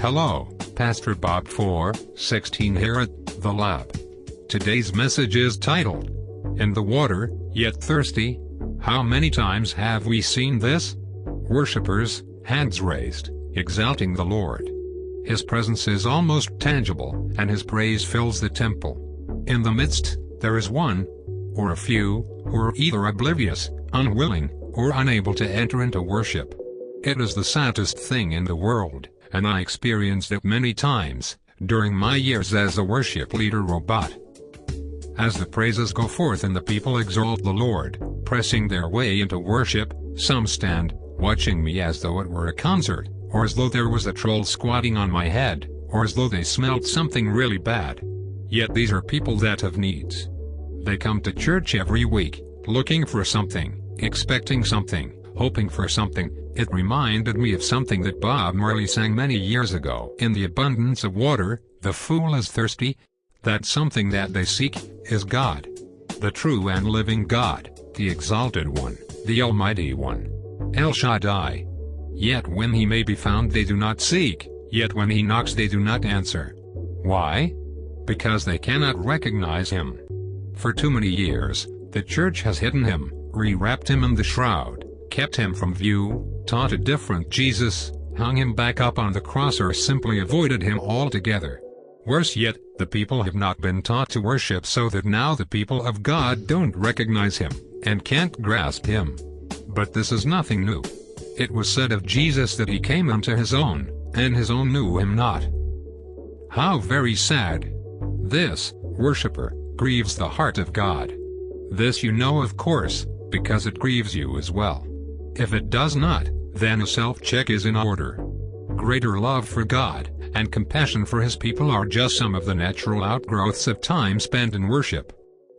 Hello, Pastor Bob 4:16 here at The Lab. Today's message is titled, In the Water, Yet Thirsty. How many times have we seen this? Worshippers, hands raised, exalting the Lord. His presence is almost tangible, and His praise fills the temple. In the midst, there is one, or a few, who are either oblivious, unwilling, or unable to enter into worship. It is the saddest thing in the world, and I experienced it many times, during my years as a worship leader robot. As the praises go forth and the people exalt the Lord, pressing their way into worship, some stand, watching me as though it were a concert, or as though there was a troll squatting on my head, or as though they smelled something really bad. Yet these are people that have needs. They come to church every week, looking for something, expecting something, hoping for something. It reminded me of something that Bob Marley sang many years ago. In the abundance of water, the fool is thirsty. That something that they seek is God. The true and living God, the exalted one, the Almighty One. El Shaddai. Yet when He may be found they do not seek, yet when He knocks they do not answer. Why? Because they cannot recognize Him. For too many years, the church has hidden Him, rewrapped Him in the shroud, kept Him from view, taught a different Jesus, hung Him back up on the cross, or simply avoided Him altogether. Worse yet, the people have not been taught to worship, so that now the people of God don't recognize Him, and can't grasp Him. But this is nothing new. It was said of Jesus that He came unto His own, and His own knew Him not. How very sad. This, worshipper, grieves the heart of God. This you know, of course, because it grieves you as well. If it does not, then a self-check is in order. Greater love for God, and compassion for His people are just some of the natural outgrowths of time spent in worship.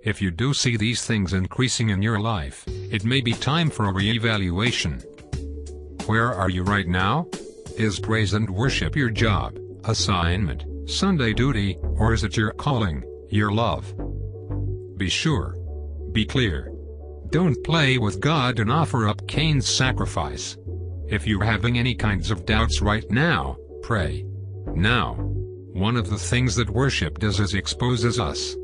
If you do see these things increasing in your life, it may be time for a re-evaluation. Where are you right now? Is praise and worship your job, assignment, Sunday duty, or is it your calling, your love? Be sure. Be clear. Don't play with God and offer up Cain's sacrifice. If you're having any kinds of doubts right now, pray. Now. One of the things that worship does is exposes us.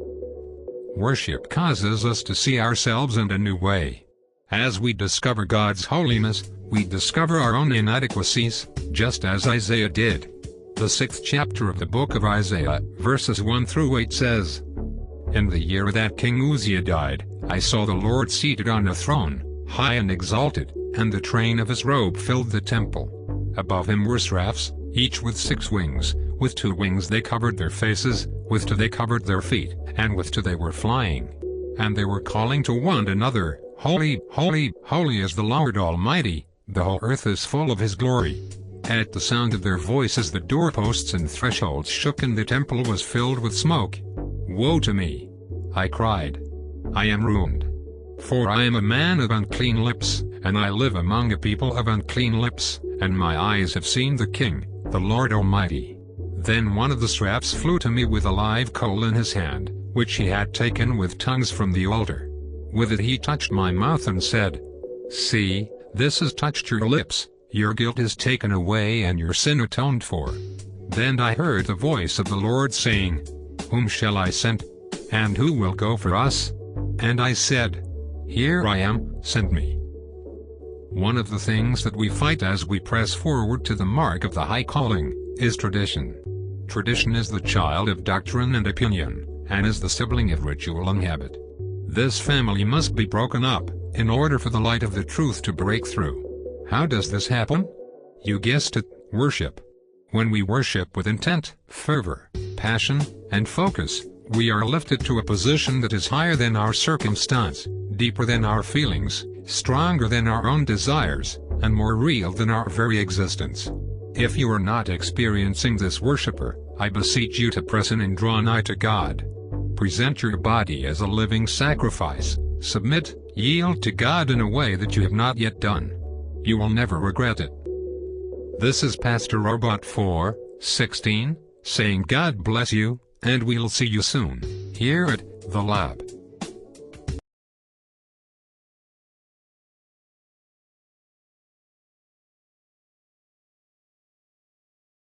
Worship causes us to see ourselves in a new way. As we discover God's holiness, we discover our own inadequacies, just as Isaiah did. The 6th chapter of the book of Isaiah, verses 1 through 8 says, In the year that King Uzziah died, I saw the Lord seated on a throne, high and exalted, and the train of His robe filled the temple. Above Him were seraphs, each with 6 wings. With 2 wings they covered their faces, with 2 they covered their feet, and with 2 they were flying. And they were calling to one another, Holy, holy, holy is the Lord Almighty, the whole earth is full of His glory. At the sound of their voices the doorposts and thresholds shook, and the temple was filled with smoke. Woe to me! I cried. I am ruined. For I am a man of unclean lips, and I live among a people of unclean lips, and my eyes have seen the King, the Lord Almighty. Then one of the seraphs flew to me with a live coal in his hand, which he had taken with tongues from the altar. With it he touched my mouth and said, See, this has touched your lips, your guilt is taken away and your sin atoned for. Then I heard the voice of the Lord saying, Whom shall I send? And who will go for us? And I said, Here I am, send me. One of the things that we fight as we press forward to the mark of the high calling, is tradition. Tradition is the child of doctrine and opinion, and is the sibling of ritual and habit. This family must be broken up, in order for the light of the truth to break through. How does this happen? You guessed it, worship. When we worship with intent, fervor, passion, and focus, we are lifted to a position that is higher than our circumstance, deeper than our feelings, stronger than our own desires, and more real than our very existence. If you are not experiencing this, worshiper, I beseech you to press in and draw nigh to God. Present your body as a living sacrifice, submit, yield to God in a way that you have not yet done. You will never regret it. This is Pastor Robot 4:16, saying God bless you, and we'll see you soon, here at The Lab.